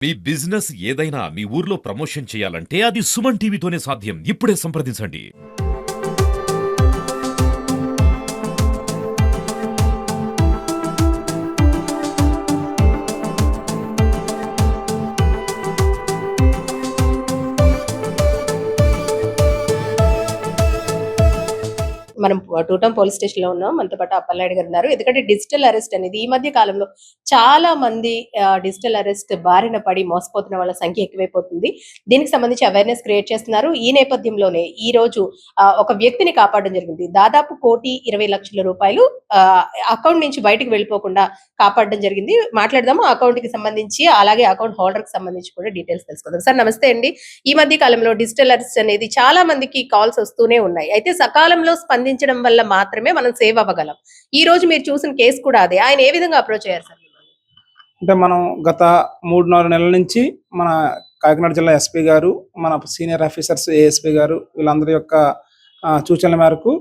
మీ business ఏదైనా మీ ఊర్లో promotion చేయాలంటే అది సుమన్ టీవీతోనే సాధ్యం. ఇప్పుడే సంప్రదించండి. మనం టూటౌన్ పోలీస్ స్టేషన్‌లో ఉన్నాం. మనతో పాటు అప్పలనాయుడు గారు ఉన్నారు. ఎందుకంటే డిజిటల్ అరెస్ట్ అనేది ఈ మధ్య కాలంలో చాలా మంది డిజిటల్ అరెస్ట్ బారిన పడి మోసపోతున్న వాళ్ళ సంఖ్య ఎక్కువైపోతుంది. దీనికి సంబంధించి అవేర్‌నెస్ క్రియేట్ చేస్తున్నారు. ఈ నేపథ్యంలోనే ఈరోజు ఒక వ్యక్తిని కాపాడడం జరిగింది. దాదాపు రూ. 1,20,00,000 అకౌంట్ నుంచి బయటికి వెళ్ళిపోకుండా కాపాడడం జరిగింది. మాట్లాడదాము అకౌంట్‌కి సంబంధించి, అలాగే అకౌంట్ హోల్డర్‌కి సంబంధించి కూడా డీటెయిల్స్ తెలుసుకుందాం. సార్ నమస్తే అండి. ఈ మధ్య కాలంలో డిజిటల్ అరెస్ట్ అనేది చాలా మందికి కాల్స్ వస్తూనే ఉన్నాయి. అయితే సకాలంలో స్పందించడం వల్ల మాత్రమే మనం సేవ్ అవ్వగలం. ఈ రోజు మీరు చూసిన కేసు కూడా అదే. ఆయన ఏ విధంగా అప్రోచ్ అయ్యారు సార్ మిమ్మల్ని? అంటే మనం గత 3, 4 నెలల నుంచి మన కాకినాడ జిల్లా ఎస్పీ గారు, మన సీనియర్ ఆఫీసర్స్ ఏఎస్పీ గారు వీళ్ళందరి యొక్క సూచనల మేరకు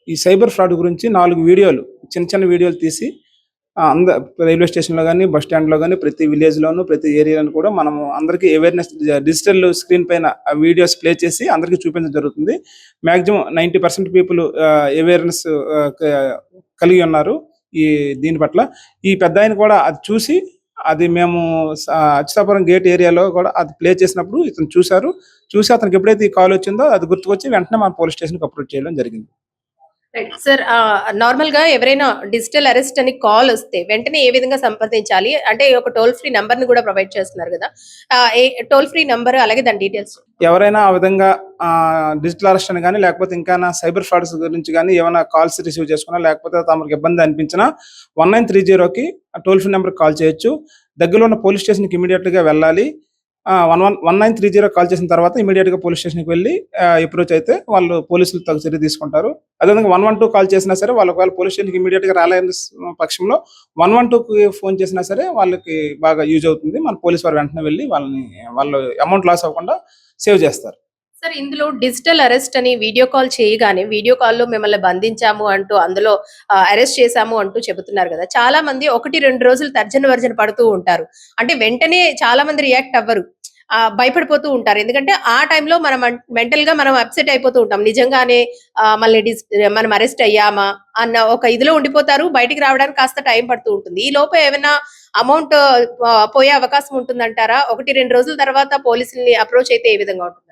ఈ సైబర్ ఫ్రాడ్ గురించి 4 వీడియోలు, చిన్న వీడియోలు తీసి రైల్వే స్టేషన్‌లో గాని, బస్ స్టాండ్‌లో గాని, ప్రతి విలేజ్‌లోను, ప్రతి ఏరియాలోను కూడా మనము అందరికీ అవేర్‌నెస్ డిజిటల్ స్క్రీన్ పైన వీడియోస్ ప్లే చేసి అందరికీ చూపించడం జరుగుతుంది. మాక్సిమం 90% పీపుల్ అవేర్‌నెస్ కలిగి ఉన్నారు దీని పట్ల. ఈ పెద్దాయన కూడా అది చూసి, అది మేము అచ్యుతాపురం గేట్ ఏరియాలో కూడా అది ప్లే చేసినప్పుడు ఇతను చూసారు. చూసి అతనికి ఎప్పుడైతే ఈ కాల్ వచ్చిందో అది గుర్తుకొచ్చి వెంటనే మన పోలీస్ స్టేషన్‌కి అప్రోచ్ చేయడం జరిగింది. రైట్. సార్ నార్మల్‌గా ఎవరైనా డిజిటల్ అరెస్ట్ అని కాల్ వస్తే వెంటనే ఏ విధంగా సంప్రదించాలి? అంటే ఒక టోల్ ఫ్రీ నంబర్‌ని కూడా ప్రొవైడ్ చేస్తున్నారు గదా! ఏ టోల్ ఫ్రీ నంబర్ అలాగే దాని డీటెయిల్స్. ఎవరైనా ఆ విధంగా డిజిటల్ అరెస్ట్ అని గాని, లేకపోతే ఇంకానా సైబర్ ఫ్రాడ్స్ గురించి గాని ఏమైనా కాల్స్ రిసీవ్ చేసుకున్నా, లేకపోతే తమకు ఇబ్బంది అనిపించినా 1930కి టోల్ ఫ్రీ నంబర్‌కి కాల్ చేయొచ్చు. దగ్గరలో ఉన్న పోలీస్ స్టేషన్‌కి ఇమ్మీడియేట్‌గా వెళ్ళాలి. 1930 కాల్ చేసిన తర్వాత ఇమ్మీడియేట్‌గా పోలీస్ స్టేషన్‌కి వెళ్లి అప్రోచ్ అయితే వాళ్ళు పోలీసులు తగు చర్య తీసుకుంటారు. అదేవిధంగా 112 కాల్ చేసినా సరే, వాళ్ళు ఒకవేళ పోలీస్ స్టేషన్‌కి ఇమ్మీడియేట్‌గా రాలేని పక్షంలో 112కి ఫోన్ చేసినా సరే వాళ్ళకి బాగా యూజ్ అవుతుంది. మన పోలీసు వారు వెంటనే వెళ్లి వాళ్ళు అమౌంట్ లాస్ అవ్వకుండా సేవ్ చేస్తారు. సార్ ఇందులో డిజిటల్ అరెస్ట్ అని వీడియో కాల్ చేయగానే, వీడియో కాల్‌లో మిమ్మల్ని బంధించాము అంటూ, అందులో అరెస్ట్ చేశాము అంటూ చెబుతున్నారు గదా! చాలా మంది 1, 2 రోజులు తర్జన భర్జన పడుతూ ఉంటారు. అంటే వెంటనే చాలా మంది రియాక్ట్ అవ్వరు. భయపడిపోతూ ఉంటారు. ఎందుకంటే ఆ టైంలో మనం మెంటల్‌గా మనం అప్‌సెట్ అయిపోతూ ఉంటాం. నిజంగానే మళ్ళీ మనం అరెస్ట్ అయ్యామా అన్న ఒక ఇదిలో ఉండిపోతారు. బయటికి రావడానికి కాస్త టైం పడుతూ ఉంటుంది. ఈ లోపు ఏమైనా అమౌంట్ పోయే అవకాశం ఉంటుందంటారా? 1, 2 రోజుల తర్వాత పోలీసుల్ని అప్రోచ్ అయితే ఏ విధంగా ఉంటుందంటారు?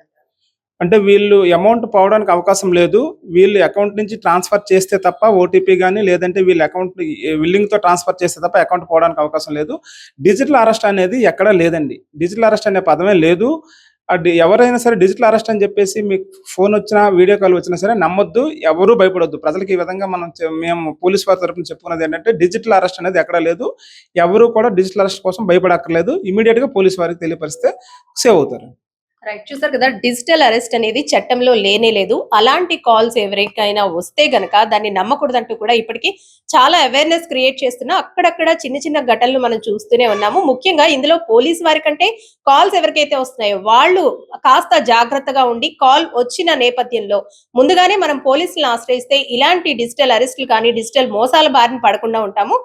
అంటే వీళ్ళు అమౌంట్ పోవడానికి అవకాశం లేదు. వీళ్ళు అకౌంట్ నుంచి ట్రాన్స్‌ఫర్ చేస్తే తప్ప ఓటీపీ గాని, లేదంటే వీళ్ళ అకౌంట్ విల్లింగ్‌తో ట్రాన్స్‌ఫర్ చేస్తే తప్ప అకౌంట్ పోవడానికి అవకాశం లేదు. డిజిటల్ అరెస్ట్ అనేది ఎక్కడా లేదండి. డిజిటల్ అరెస్ట్ అనే పదమే లేదు. ఎవరైనా సరే డిజిటల్ అరెస్ట్ అని చెప్పేసి మీకు ఫోన్ వచ్చినా, వీడియో కాల్ వచ్చినా సరే నమ్మొద్దు. ఎవరు భయపడొద్దు. ప్రజలకు ఈ విధంగా మేము పోలీస్ వారి తరపున చెప్పుకున్నది ఏంటంటే, డిజిటల్ అరెస్ట్ అనేది ఎక్కడా లేదు. ఎవరు కూడా డిజిటల్ అరెస్ట్ కోసం భయపడక్కర్లేదు. ఇమ్మీడియేట్‌గా పోలీస్ వారికి తెలియపరిస్తే సేవ్ అవుతారు. రైట్. చూసారు కదా! డిజిటల్ అరెస్ట్ అనేది చట్టంలో లేనే లేదు. అలాంటి కాల్స్ ఎవరికైనా వస్తే గనక దాన్ని నమ్మకూడదంటూ కూడా ఇప్పటికి చాలా అవేర్‌నెస్ క్రియేట్ చేస్తున్నా అక్కడక్కడ చిన్న ఘటనలు మనం చూస్తూనే ఉన్నాము. ముఖ్యంగా ఇందులో పోలీస్ వారి కంటే కాల్స్ ఎవరికైతే వస్తున్నాయో వాళ్ళు కాస్త జాగ్రత్తగా ఉండి, కాల్ వచ్చిన నేపథ్యంలో ముందుగానే మనం పోలీసులను ఆశ్రయిస్తే ఇలాంటి డిజిటల్ అరెస్ట్‌లు కానీ, డిజిటల్ మోసాల బారిన పడకుండా ఉంటాము.